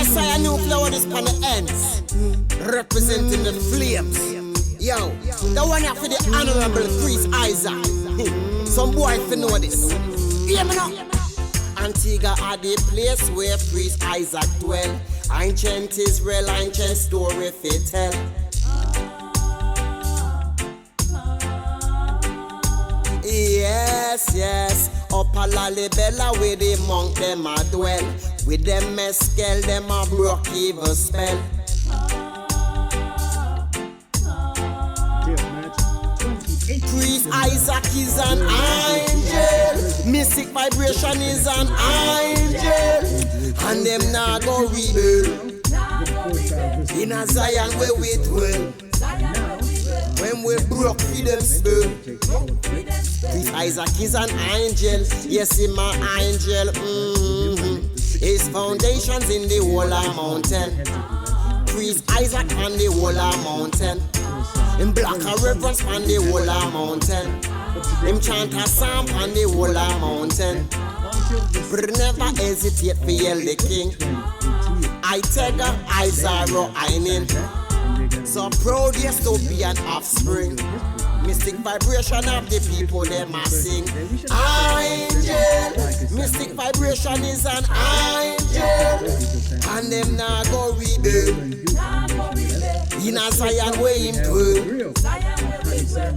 Yes, I know flower this on the ends, representing the flames. Yo, the one here for the Honorable Priest Isaac. Some boy fi know this. Hear me now. Antigua are the place where Priest Isaac dwell. Ancient Israel, ancient story fi tell. Yes, yes, up a Lalibela where the monk them a dwell. With them mescal, them a broke evil spell. Priest Isaac is an angel. Mystic vibration is an angel. And them now go rebel. In a Zion where we dwell. When we broke freedom spell. Priest Isaac is an angel. Yes, he's my angel. His foundations in the wall of mountain. Priest Isaac on the wall of mountain. Him block a reverence on the wall of mountain. Him chant a psalm on the wall of mountain. But never hesitate for yell the king. I take a Isaro Einin. So proud yes to be an offspring. Mystic vibration of the people them a sing. Angel, mystic vibration is an angel. And them now go rebel. In a Zion where him dwell.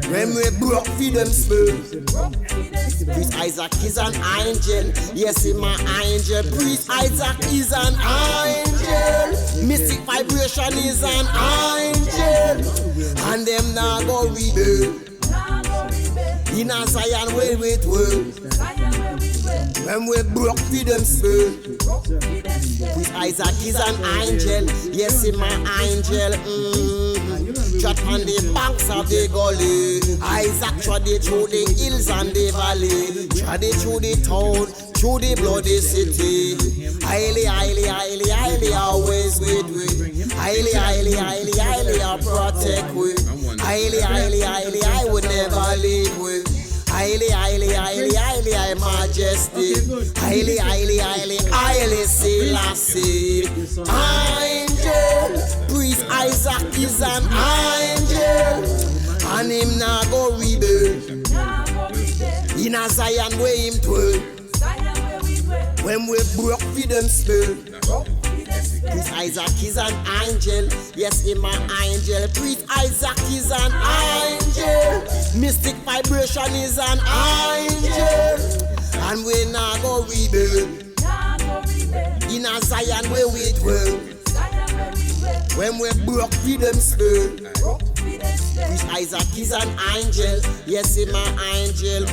When we broke freedom spell. Priest Isaac is an angel. Yes, he's my angel. Priest Isaac is an angel. Mystic vibration is an angel. And them now go rebel. In a Zion where we dwell. When we broke freedom spell. Priest Isaac is an angel. Yes, he's my angel. Trot on the banks of the gully. Isaac trod it through the hills and the valley. Trod it through the town, through the bloody city. Highly, highly, highly, highly, always with we. Highly, highly, highly, highly, I'll protect we. Highly, highly, highly, I would never leave we. Highly, highly, highly, highly, I majesty. Highly, highly, highly, highly, Selassie. Angel, Priest Isaac is an angel. And him now go rebel. In a Zion where him dwell. When we broke freedom spell. Priest Isaac is an angel. Yes, he's my angel. Priest Isaac is an angel. Mystic vibration is an angel. And we now go rebel. In a Zion where we dwell. When we broke freedom spell. Priest Isaac is an angel. Yes, he's my angel.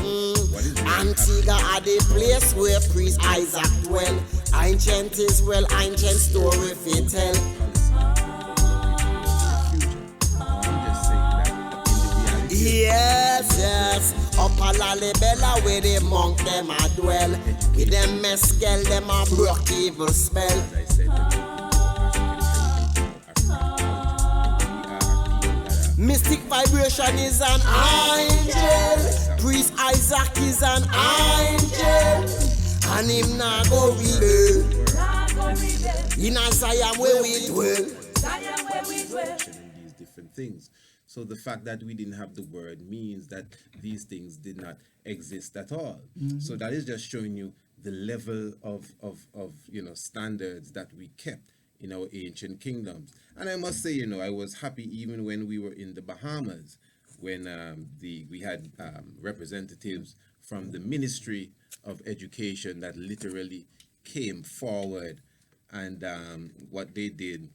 Antigua are the place where Priest Isaac dwell. Ancient Israel, ancient story fi tell. Yes, yes. Up a Lalibela where the monk them a dwell. With them mescal them a broke evil spell. Mystic vibration is an angel. Priest Isaac is an angel. And him now go rebel. In a Zion where we dwell. These different things. So the fact that we didn't have the word means that these things did not exist at all. So that is just showing you the level of standards that we kept in our ancient kingdoms. And I must say, I was happy even when we were in the Bahamas, when we had representatives from the Ministry of Education that literally came forward, and what they did,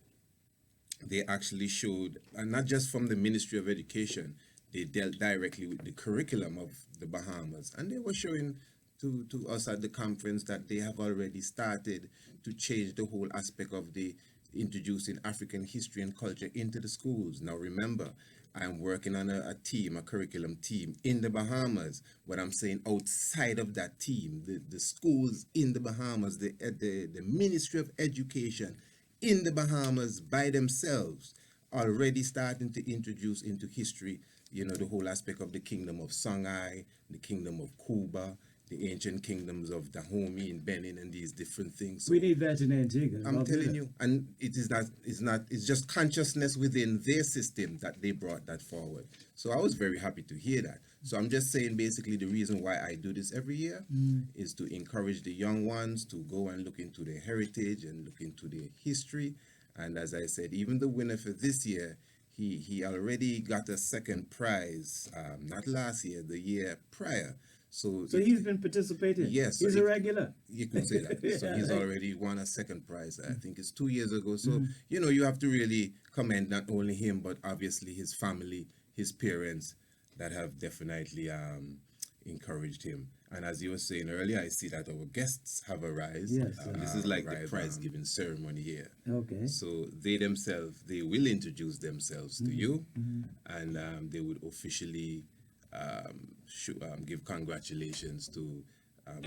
they actually showed, and not just from the Ministry of Education, they dealt directly with the curriculum of the Bahamas, and they were showing to us at the conference that they have already started to change the whole aspect of the introducing African history and culture into the schools. Now remember, I'm working on a curriculum team in the Bahamas. What I'm saying, outside of that team, the schools in the Bahamas, the Ministry of Education in the Bahamas by themselves already starting to introduce into history, the whole aspect of the kingdom of Songhai, the kingdom of Cuba, the ancient kingdoms of Dahomey and Benin and these different things. So We need that in Antigua. I'm telling you, and it's just consciousness within their system that they brought that forward. So I was very happy to hear that. So I'm just saying, basically, the reason why I do this every year is to encourage the young ones to go and look into their heritage and look into their history. And as I said, even the winner for this year, he already got a second prize, not last year, the year prior. So he's been participating. Yes, He's a regular. You could say that. So he's already won a second prize. I think it's 2 years ago. So you have to really commend not only him, but obviously his family, his parents, that have definitely encouraged him. And as you were saying earlier, I see that our guests have arrived. Yes, This is like the prize giving ceremony here. Okay. So they will introduce themselves to you, and they would officially give congratulations to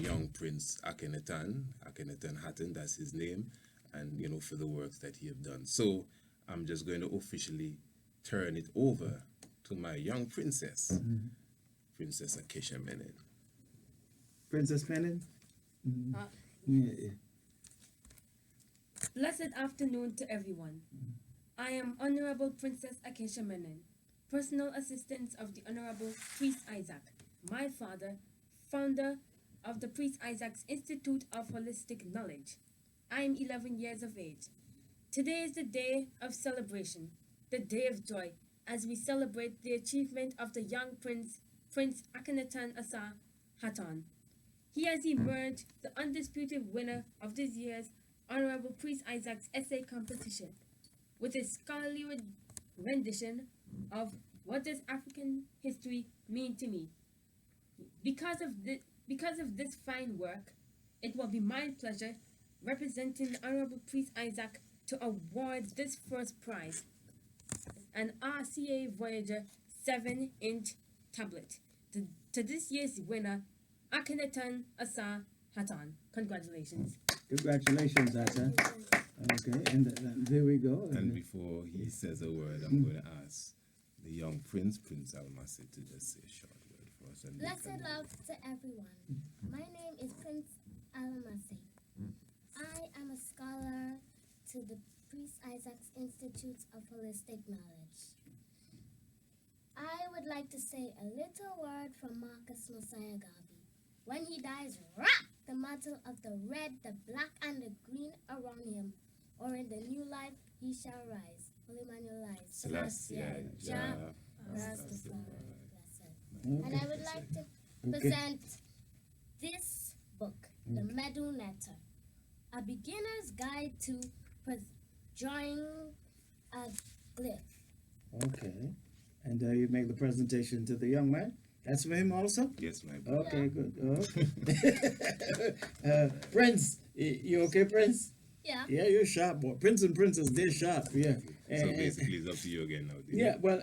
young Prince Akhenaten Hatton, that's his name, and for the works that he have done. So I'm just going to officially turn it over to my young princess, Princess Acacia Menon. Princess Menon? Blessed afternoon to everyone. I am Honorable Princess Acacia Menon, personal assistant of the Honorable Priest Isaac, my father, founder of the Priest Isaac's Institute of Holistic Knowledge. I am 11 years of age. Today is the day of celebration, the day of joy, as we celebrate the achievement of the young Prince Akhenaten Hatton. He has emerged the undisputed winner of this year's Honorable Priest Isaac's essay competition with a scholarly rendition of What Does African History Mean to Me? Because of this fine work, it will be my pleasure, representing the Honorable Priest Isaac, to award this first prize, an RCA Voyager 7-inch tablet, to this year's winner, Akhenaten Hatton. Congratulations. Congratulations, Asa. Okay, and there we go. And before he says a word, I'm going to ask the young Prince Almasi, to just say a short word for us. Blessed love to everyone. My name is Prince Almasi. I am a scholar to the Priest Isaac's Institute of Holistic Knowledge. I would like to say a little word from Marcus Mosiah Garvey. When he dies, wrap the mantle of the red, the black, and the green around him, or in the new life he shall rise. Holy man, your life. Celestia, Jah, Rastafari. Blessed. And I would like to present this book, The Meadow Netter, a beginner's guide to drawing a glyph. Okay. And you make the presentation to the young man? That's for him also? Yes, my boy. Okay, good. Okay. Prince, you okay, Prince? Yeah. Yeah, you're sharp, boy. Prince and Princess, they're sharp, yeah. So basically, it's up to you again now. Yeah, well,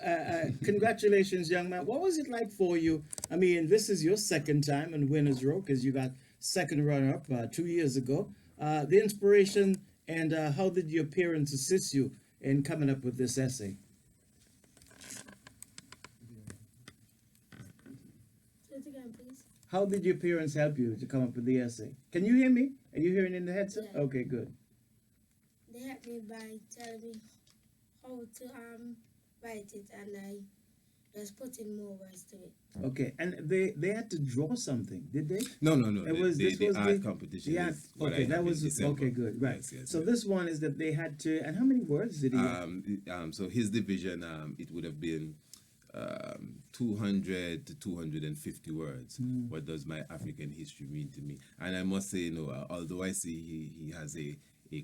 congratulations, young man. What was it like for you? I mean, this is your second time in Winner's Row, because you got second runner-up 2 years ago. The inspiration and how did your parents assist you in coming up with this essay? How did your parents help you to come up with the essay? Can you hear me? Are you hearing in the headset? Yeah. Okay, good. They helped me by telling me how to write it, and I just put in more words to it. Okay, and they had to draw something, did they? No. It was The art competition. Yeah. is what I Okay, have that in was December. okay. Good. Right. Yes, So yes. this one is that they had to. And how many words did he? So his division, it would have been 200 to 250 words. What does my African history mean to me? And I must say, although I see he has a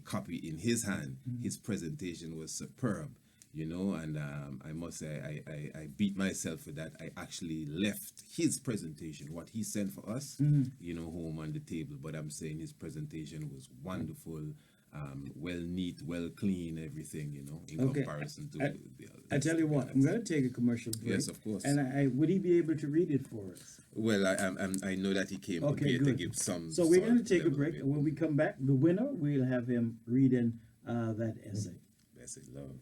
copy in his hand, his presentation was superb, and I must say I beat myself for that. I actually left his presentation, what he sent for us, home on the table, but I'm saying his presentation was wonderful. Well neat, well clean, everything, in comparison to the others. I tell you what, I'm going to take a commercial break. Yes, of course. And would he be able to read it for us? Well, I know that he came Okay, prepared to good. give some. So we're going to sort take a level break, of it. and when we come back, the winner, we'll have him reading that essay. Blessed love.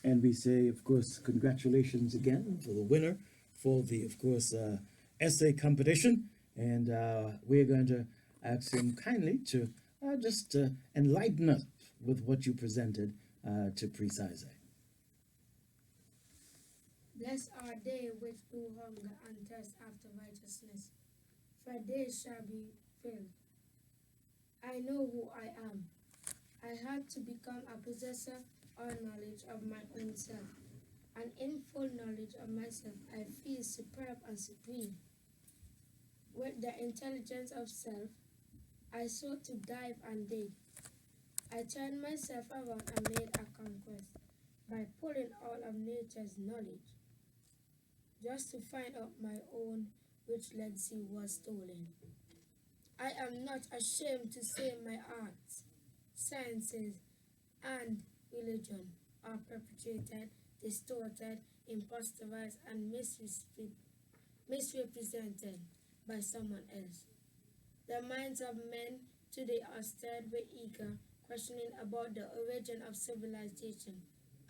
And we say, of course, congratulations again for the winner for the, of course, essay competition. And we're going to ask him kindly to just enlighten us with what you presented to Priest Isaac. Blessed are they which do hunger and thirst after righteousness, for they shall be filled. I know who I am. I had to become a possessor or knowledge of my own self, and in full knowledge of myself I feel superb and supreme. With the intelligence of self, I sought to dive and dig. I turned myself around and made a conquest by pulling all of nature's knowledge, just to find out my own, which legacy was stolen. I am not ashamed to say my arts, sciences, and religion are perpetrated, distorted, imposterized, and misrepresented by someone else. The minds of men today are stirred with eager questioning about the origin of civilization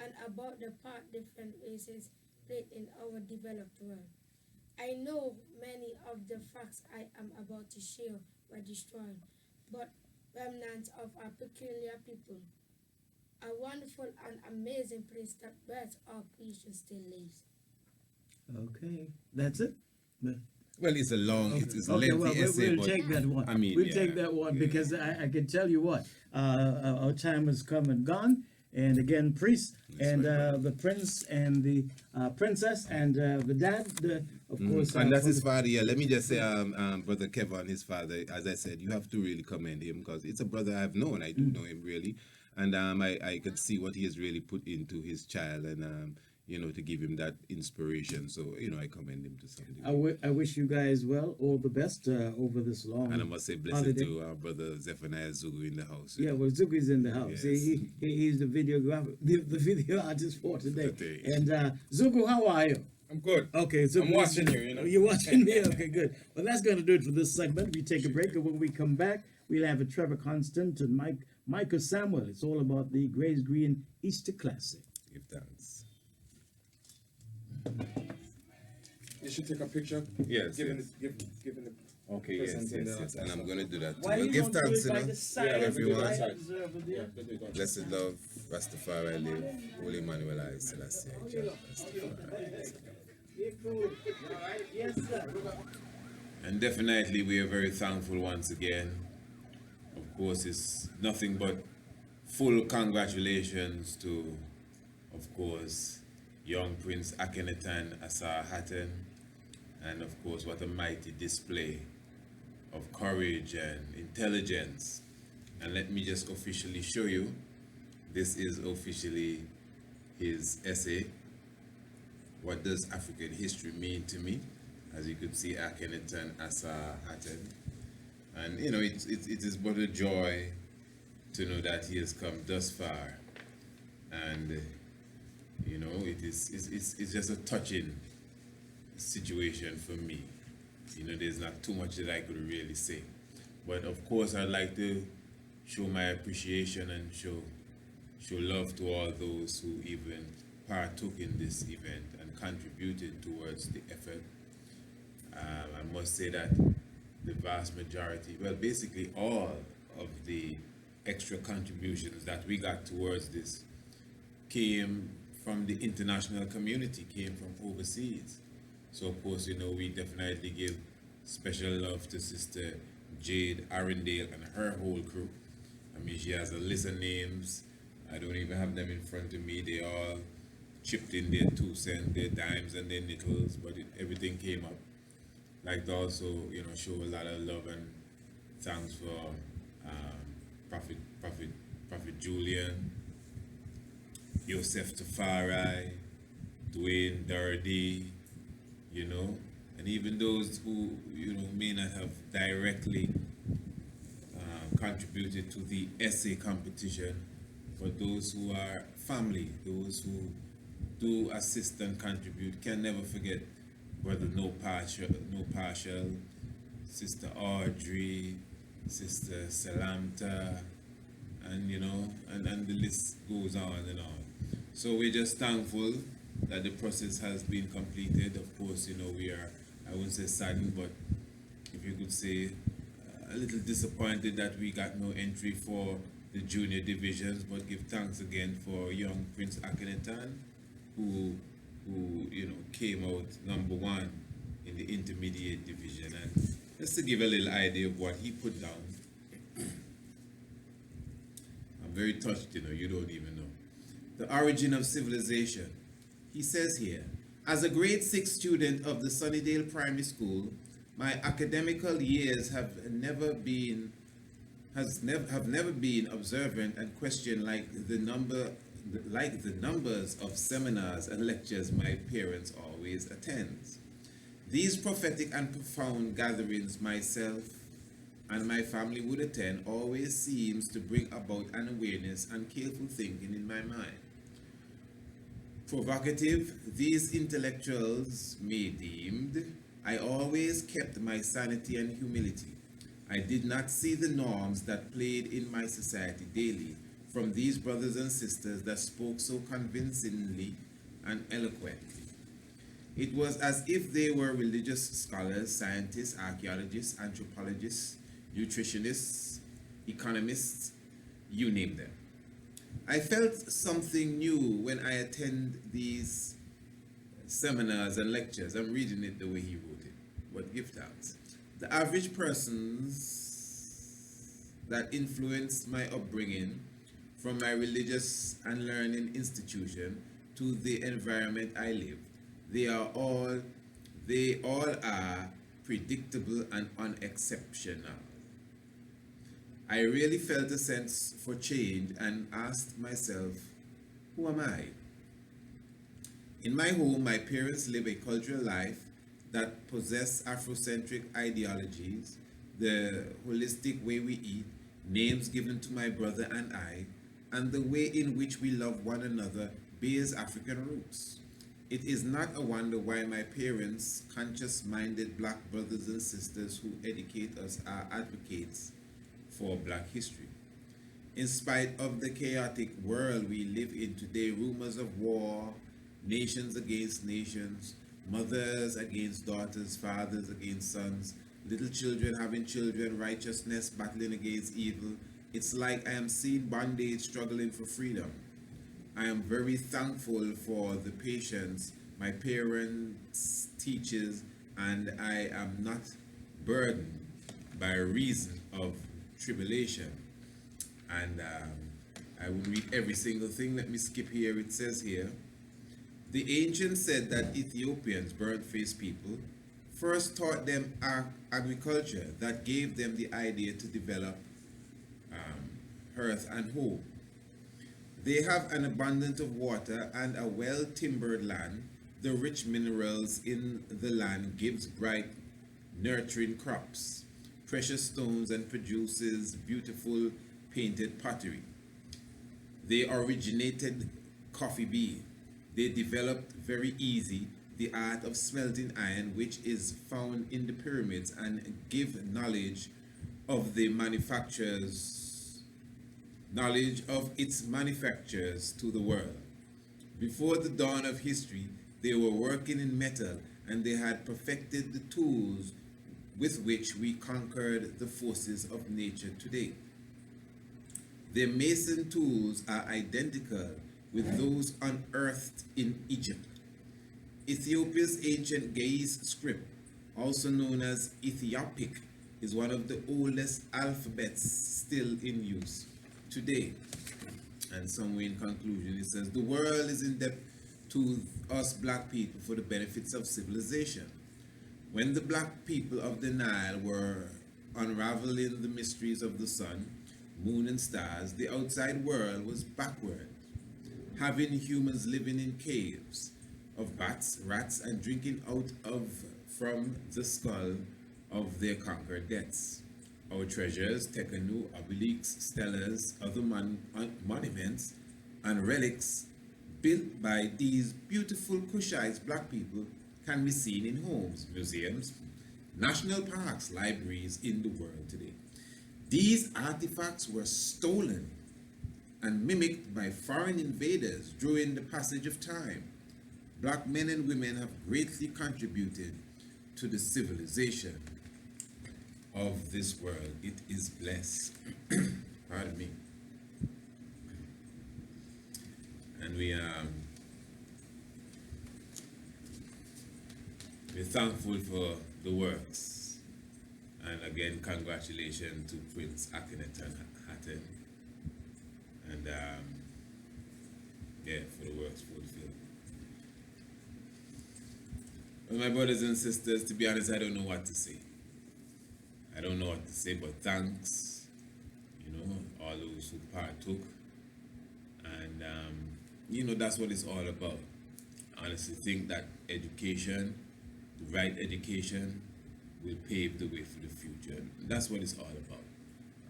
and about the part different races played in our developed world. I know many of the facts I am about to share were destroyed, but remnants of our peculiar people, a wonderful and amazing place that birth our creation still lives. Okay, that's it? Well, it's a long, it's a Okay, lengthy well, essay, we'll but take that one. I mean, we'll yeah, take that one yeah. because I can tell you what, our time has come and gone. And again, priest and the prince and the princess and the dad, of course. And that's his father. Yeah, let me just say, brother Kevin, his father. As I said, you have to really commend him because it's a brother I've known. I do know him really, and I could see what he has really put into his child, and to give him that inspiration. So I commend him to some degree. I wish you guys well, all the best over this long. And I must say, blessed holiday. to our brother Zephaniah Zugu in the house. Yeah, well, Zugu's in the house. Yes. He's the videographer, the video artist for today. Today. And Zugu, how are you? I'm good. Okay, so I'm watching you, You're watching me? Okay, good. Well, that's going to do it for this segment. We take a break, and when we come back, we'll have a Trevor Constant and Micah Samuel. It's all about the Grays Green Easter Classic. Give thanks. You should take a picture. Yes. Giving yes. the Okay, yes, presenting yes. the- And I'm going to do that too. Why Well, you give don't do thanks, it by the side of the everyone. light observer there? Blessed love, Rastafari live, Holy Emmanuel I Selassie. Rastafari. You're cool. Yes, sir. And definitely we are very thankful once again. Of course, it's nothing but full congratulations to, of course, young Prince Akhenaten Asar Hatten. And of course, what a mighty display of courage and intelligence. And let me just officially show you, this is officially his essay, What Does African History Mean to Me? As you could see, Akhenaten Asar Hatten. And it is but a joy to know that he has come thus far. And it's just a touching situation for me. There's not too much that I could really say. But of course, I'd like to show my appreciation and show love to all those who even partook in this event and contributed towards the effort. I must say that the vast majority, well, basically all of the extra contributions that we got towards this came from the international community, came from overseas. So of course, we definitely give special love to Sister Jade Arundale and her whole crew. I mean, she has a list of names. I don't even have them in front of me. They all chipped in their 2 cents, their dimes and their nickels, but everything came up. Like to also, show a lot of love and thanks for Prophet Julian, Yosef Tafari, Dwayne Dardy, and even those who, may not have directly contributed to the essay competition, but those who are family, those who do assist and contribute, can never forget Brother No Partial, Sister Audrey, Sister Salamta, and and the list goes on and on. So we're just thankful that the process has been completed. Of course, we are, I wouldn't say saddened, but if you could say a little disappointed that we got no entry for the junior divisions, but give thanks again for young Prince Akhenaten, who came out number one in the intermediate division. And just to give a little idea of what he put down, I'm very touched, you don't even know. The origin of civilization. He says here, as a grade 6 student of the Sunnydale Primary School, my academical years have never been observant and questioned like the numbers of seminars and lectures my parents always attend. These prophetic and profound gatherings myself and my family would attend always seems to bring about an awareness and careful thinking in my mind. Provocative these intellectuals may deemed, I always kept my sanity and humility. I did not see the norms that played in my society daily from these brothers and sisters that spoke so convincingly and eloquently. It was as if they were religious scholars, scientists, archaeologists, anthropologists, nutritionists, economists, you name them. I felt something new when I attend these seminars and lectures. I'm reading it the way he wrote it, but give thanks. The average persons that influenced my upbringing, from my religious and learning institution to the environment I lived, they all are predictable and unexceptional. I really felt a sense for change and asked myself, who am I? In my home, my parents live a cultural life that possess Afrocentric ideologies, the holistic way we eat, names given to my brother and I, and the way in which we love one another bears African roots. It is not a wonder why my parents, conscious-minded black brothers and sisters who educate us, are advocates for black history. In spite of the chaotic world we live in today, rumors of war, nations against nations, mothers against daughters, fathers against sons, little children having children, righteousness battling against evil, it's like I am seeing bondage struggling for freedom. I am very thankful for the patience my parents, teachers, and I am not burdened by reason of tribulation. And I will read every single thing. Let me skip here. It says here, the ancients said that Ethiopians, burnt-faced people, first taught them agriculture that gave them the idea to develop earth and home. They have an abundance of water and a well-timbered land. The rich minerals in the land gives bright, nurturing crops, precious stones, and produces beautiful painted pottery. They originated coffee bean. They developed very easy the art of smelting iron, which is found in the pyramids, and give knowledge of its manufacturers to the world. Before the dawn of history, they were working in metal, and they had perfected the tools with which we conquered the forces of nature today. Their mason tools are identical with those unearthed in Egypt. Ethiopia's ancient Ge'ez script, also known as Ethiopic, is one of the oldest alphabets still in use today. And somewhere in conclusion, it says, the world is in debt to us black people for the benefits of civilization. When the black people of the Nile were unraveling the mysteries of the sun, moon, and stars, the outside world was backward, having humans living in caves of bats, rats, and drinking from the skull of their conquered deaths. Our treasures, Tekenu, obelisks, stelas, other monuments, and relics built by these beautiful Kushites black people can be seen in homes, museums, national parks, libraries in the world today. These artifacts were stolen and mimicked by foreign invaders during the passage of time, black men and women have greatly contributed to the civilization of this world. It is blessed. Pardon me. And we're thankful for the works. And again, congratulations to Prince Akhenaten Hatton. And yeah, for the works fulfilled. Well, my brothers and sisters, to be honest, I don't know what to say. I don't know what to say, but thanks, you know, all those who partook. And, you know, that's what it's all about. I honestly think that education, the right education, will pave the way for the future. And that's what it's all about.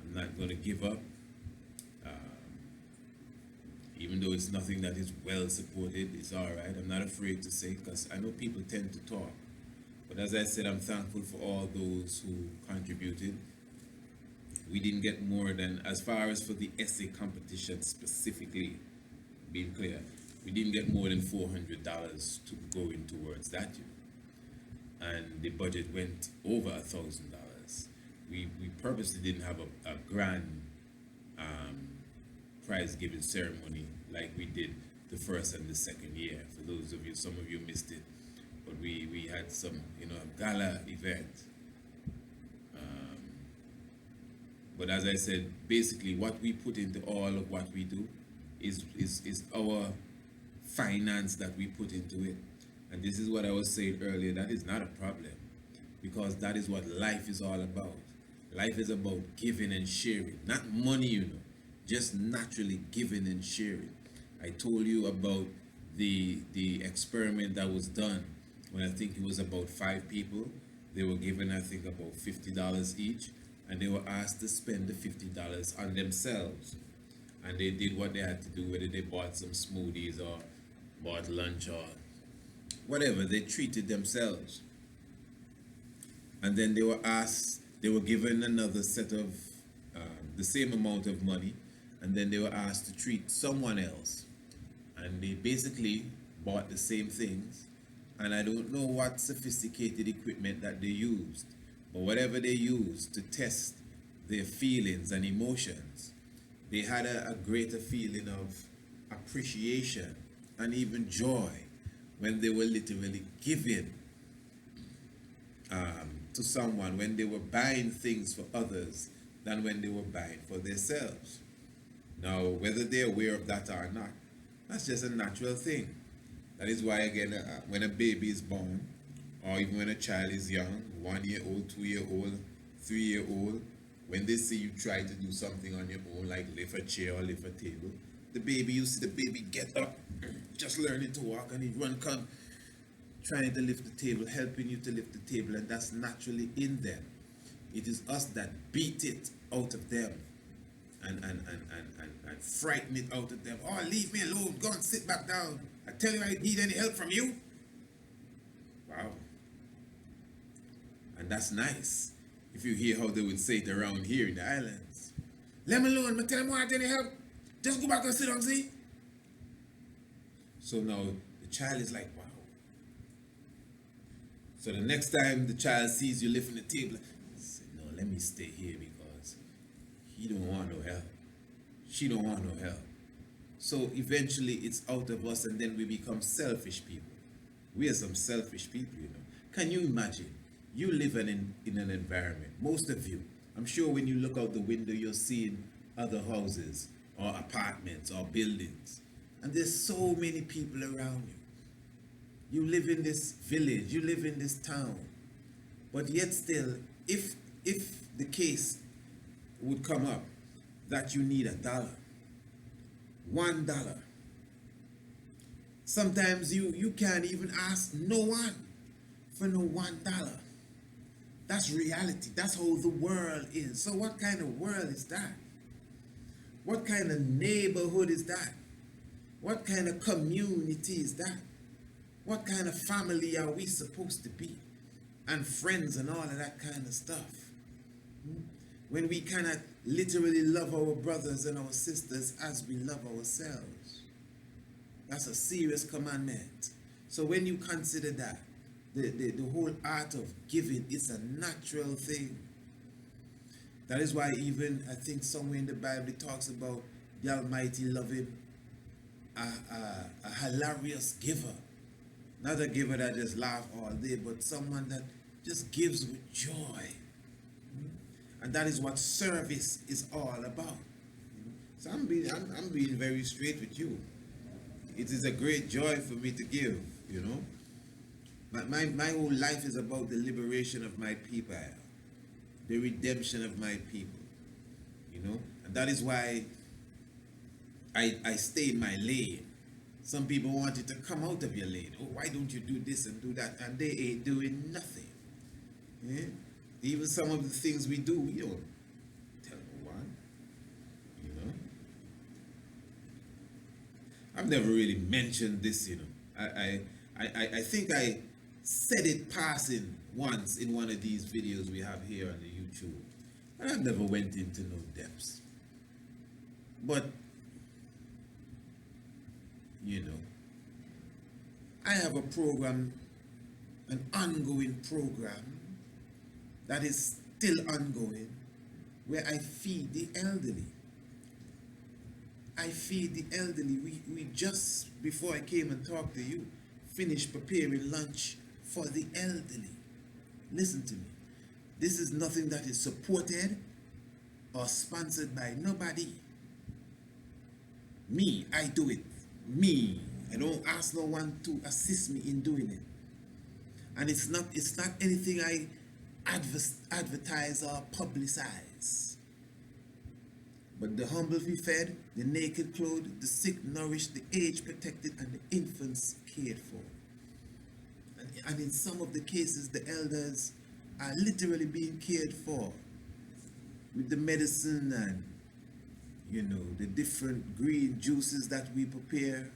I'm not going to give up. Even though it's nothing that is well supported, it's all right. I'm not afraid to say, because I know people tend to talk. But as I said, I'm thankful for all those who contributed. We didn't get more than, as far as for the essay competition specifically, being clear, we didn't get more than $400 to go in towards that year. And the budget went over $1,000. We purposely didn't have a grand prize giving ceremony like we did the first and the second year. For those of you, some of you missed it, but we had some, you know, a gala event. But as I said, basically what we put into all of what we do is our finance that we put into it. And this is what I was saying earlier, that is not a problem, because that is what life is all about. Life is about giving and sharing, not money, you know, just naturally giving and sharing. I told you about the experiment that was done when I think it was about 5 people. They were given, I think, about $50 each, and they were asked to spend the $50 on themselves. And they did what they had to do, whether they bought some smoothies or bought lunch or whatever. They treated themselves. And then they were asked, they were given another set of the same amount of money, and then they were asked to treat someone else. And they basically bought the same things, and I don't know what sophisticated equipment that they used, but whatever they used to test their feelings and emotions, they had a greater feeling of appreciation and even joy when they were literally giving to someone, when they were buying things for others than when they were buying for themselves. Now, whether they're aware of that or not, that's just a natural thing. That is why, again, when a baby is born, or even when a child is young, 1 year old, 2 year old, 3 year old, when they see you try to do something on your own, like lift a chair or lift a table, you see the baby get up, just learning to walk, and he come, trying to lift the table, helping you to lift the table, and that's naturally in them. It is us that beat it out of them and frighten it out of them. Oh, leave me alone, go and sit back down. I tell you I need any help from you. Wow. And that's nice. If you hear how they would say it around here in the islands. Let me alone, I tell them I want any help. Just go back and sit down, see? So now the child is like, wow. So the next time the child sees you lifting the table, say, no, let me stay here because he don't want no help. She don't want no help. So eventually it's out of us, and then we become selfish people. We are some selfish people, you know. Can you imagine? You live in an environment, most of you. I'm sure when you look out the window, you're seeing other houses or apartments or buildings. And there's so many people around you. You live in this village, you live in this town. But yet still, if the case would come up that you need $1, $1, sometimes you can't even ask no one for no $1. That's reality. That's how the world is. So what kind of world is that? What kind of neighborhood is that? What kind of community is that? What kind of family are we supposed to be? And friends and all of that kind of stuff. When we cannot literally love our brothers and our sisters as we love ourselves. That's a serious commandment. So when you consider that, the whole art of giving is a natural thing. That is why even I think somewhere in the Bible it talks about the Almighty loving a hilarious giver. Not a giver that just laughs all day, but someone that just gives with joy. And that is what service is all about. So I'm being very straight with you. It is a great joy for me to give, you know. My whole life is about the liberation of my people, the redemption of my people, you know. And that is why I stay in my lane. Some people want you to come out of your lane. Oh, why don't you do this and do that? And they ain't doing nothing. Yeah? Even some of the things we do, we don't tell no one. You know? I've never really mentioned this, you know. I think I said it passing once in one of these videos we have here on the YouTube. And I've never went into no depths. But you know, I have a program, an ongoing program that is still ongoing, where I feed the elderly. I feed the elderly. We just, before I came and talked to you, finished preparing lunch for the elderly. Listen to me. This is nothing that is supported or sponsored by nobody. Me, I do it. Me. I don't ask no one to assist me in doing it. And it's not anything I advertise or publicize. But the humble be fed, the naked clothed, the sick nourished, the aged protected, and the infants cared for. And in some of the cases, the elders are literally being cared for with the medicine and, you know, the different green juices that we prepare.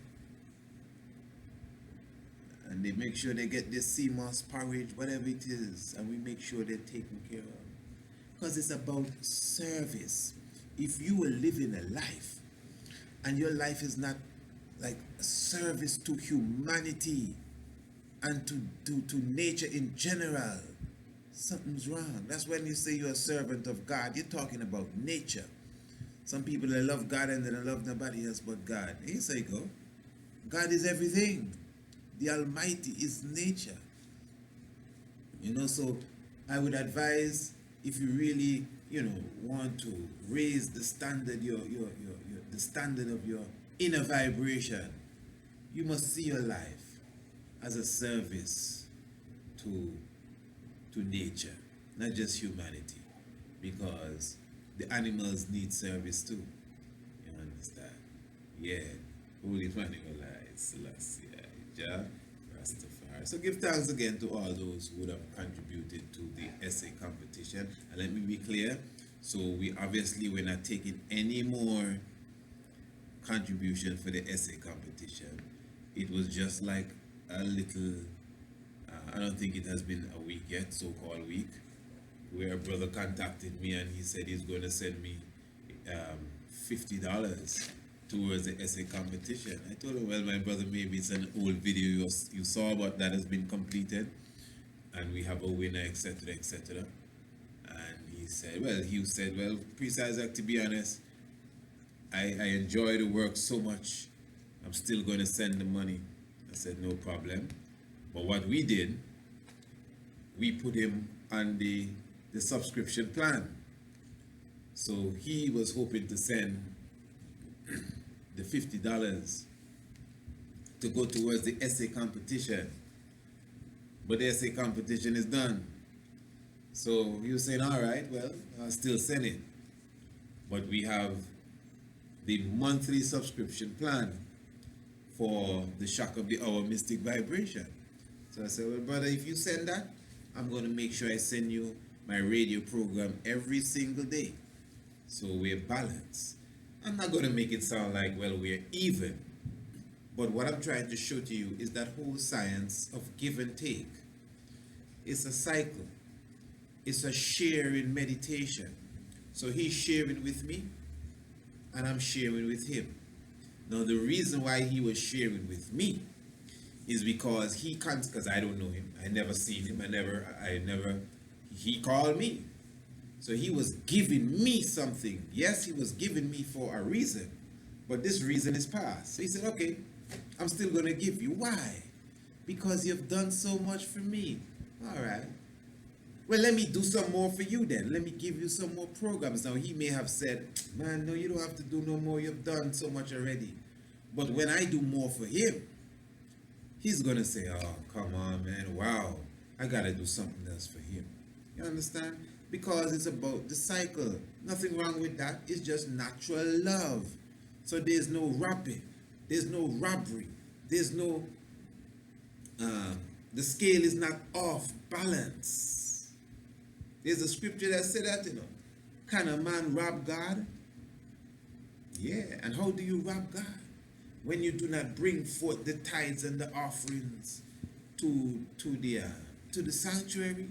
And they make sure they get their sea moss porridge, whatever it is, and we make sure they're taken care of. Because it's about service. If you are living a life and your life is not like a service to humanity and to nature in general, something's wrong. That's when you say you're a servant of God, you're talking about nature. Some people, they love God and they don't love nobody else but God. Here you go. God is everything. The Almighty is nature. You know, so I would advise, if you really, you know, want to raise the standard, the standard of your inner vibration, you must see your life as a service to nature, not just humanity, because the animals need service too. You understand? Yeah. Holy Manuel, Selassie, Jah, Rastafari. So give thanks again to all those who would have contributed to the essay competition. And let me be clear. So we're not taking any more contribution for the essay competition. It was just like a little, I don't think it has been a week yet, so-called week, where a brother contacted me and he said he's going to send me $50 towards the essay competition. I told him, well, my brother, maybe it's an old video you saw, but that has been completed and we have a winner, etc., etc. And he said, well, Priest Isaac, to be honest, I enjoy the work so much, I'm still going to send the money. I said, no problem. But what we did, we put him on the subscription plan. So he was hoping to send the $50 to go towards the essay competition. But the essay competition is done. So he was saying, all right, well, I'll still send it. But we have the monthly subscription plan for the Shock of the Hour Mystic Vibration. So I said, well, brother, if you send that, I'm going to make sure I send you my radio program every single day. So we're balanced. I'm not going to make it sound like, well, we're even. But what I'm trying to show to you is that whole science of give and take. It's a cycle. It's a share in meditation. So he's sharing with me, and I'm sharing with him. Now the reason why he was sharing with me is because he can't, because I don't know him. I never seen him. He called me. So he was giving me something. Yes, he was giving me for a reason, but this reason is past. So he said, okay, I'm still going to give you. Why? Because you've done so much for me. All right. Well, let me do some more for you then. Let me give you some more programs. Now, he may have said, man, no, you don't have to do no more. You've done so much already. But when I do more for him, he's going to say, oh, come on, man. Wow. I got to do something else for him. You understand? Because it's about the cycle. Nothing wrong with that. It's just natural love. So there's no robbing. There's no robbery. There's no, the scale is not off balance. There's a scripture that said that, you know. Can a man rob God? Yeah. And how do you rob God? When you do not bring forth the tithes and the offerings to the sanctuary.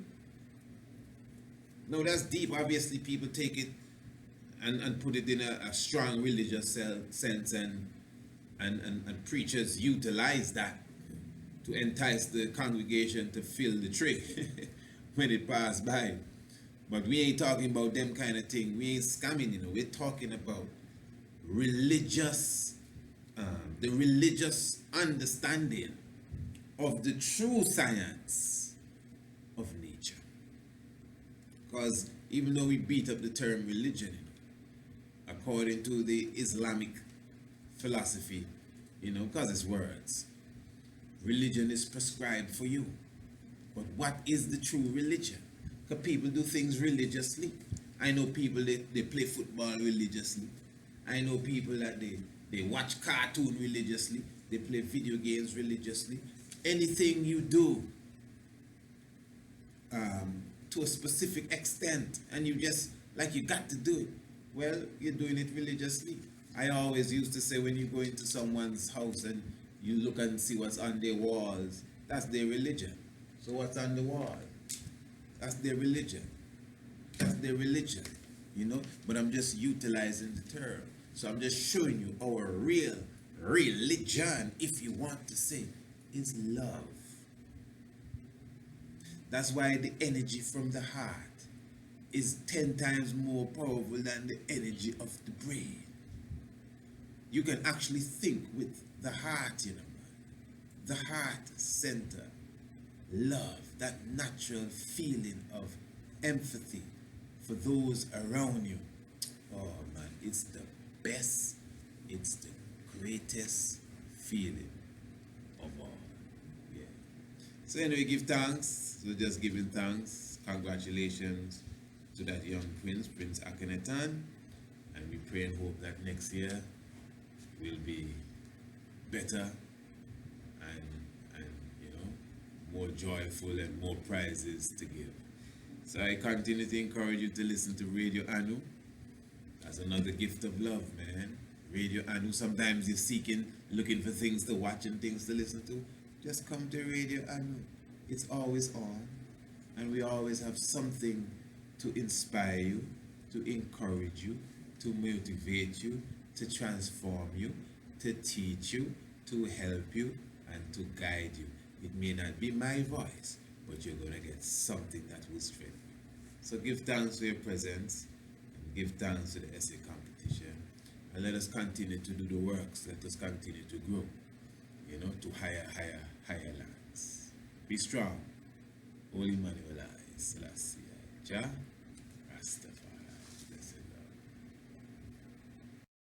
No, that's deep. Obviously, people take it and put it in a strong religious sense, and preachers utilize that to entice the congregation to fill the tray when it passed by. But we ain't talking about them kind of thing. We ain't scamming, you know. We're talking about religious, the religious understanding of the true science of nature. Because even though we beat up the term religion, you know, according to the Islamic philosophy, you know, because it's words, religion is prescribed for you. But what is the true religion? Because people do things religiously. I know people, they play football religiously. I know people that they watch cartoon religiously. They play video games religiously. Anything you do to a specific extent, and you just, like, you got to do it, well, you're doing it religiously. I always used to say, when you go into someone's house and you look and see what's on their walls, that's their religion. So what's on the wall? That's their religion. That's their religion, you know? But I'm just utilizing the term. So I'm just showing you our real religion, if you want to say, is love. That's why the energy from the heart is 10 times more powerful than the energy of the brain. You can actually think with the heart, you know, the heart center, love, that natural feeling of empathy for those around you. Oh man, it's the best, it's the greatest feeling of all. Yeah. So anyway, give thanks. So just giving thanks. Congratulations to that young prince, Prince Akhenaten, and we pray and hope that next year will be better and you know, more joyful and more prizes to give. So I continue to encourage you to listen to Radio Anu. That's another gift of love, man. Radio Anu. Sometimes you're looking for things to watch and things to listen to. Just come to Radio Anu. It's always on, and we always have something to inspire you, to encourage you, to motivate you, to transform you, to teach you, to help you, and to guide you. It may not be my voice, but you're going to get something that will strengthen you. So give thanks for your presence, and give thanks to the essay competition, and let us continue to do the works. Let us continue to grow, you know, to higher lands. Be strong. Holy Manuel Selassie, Jah Rastafari.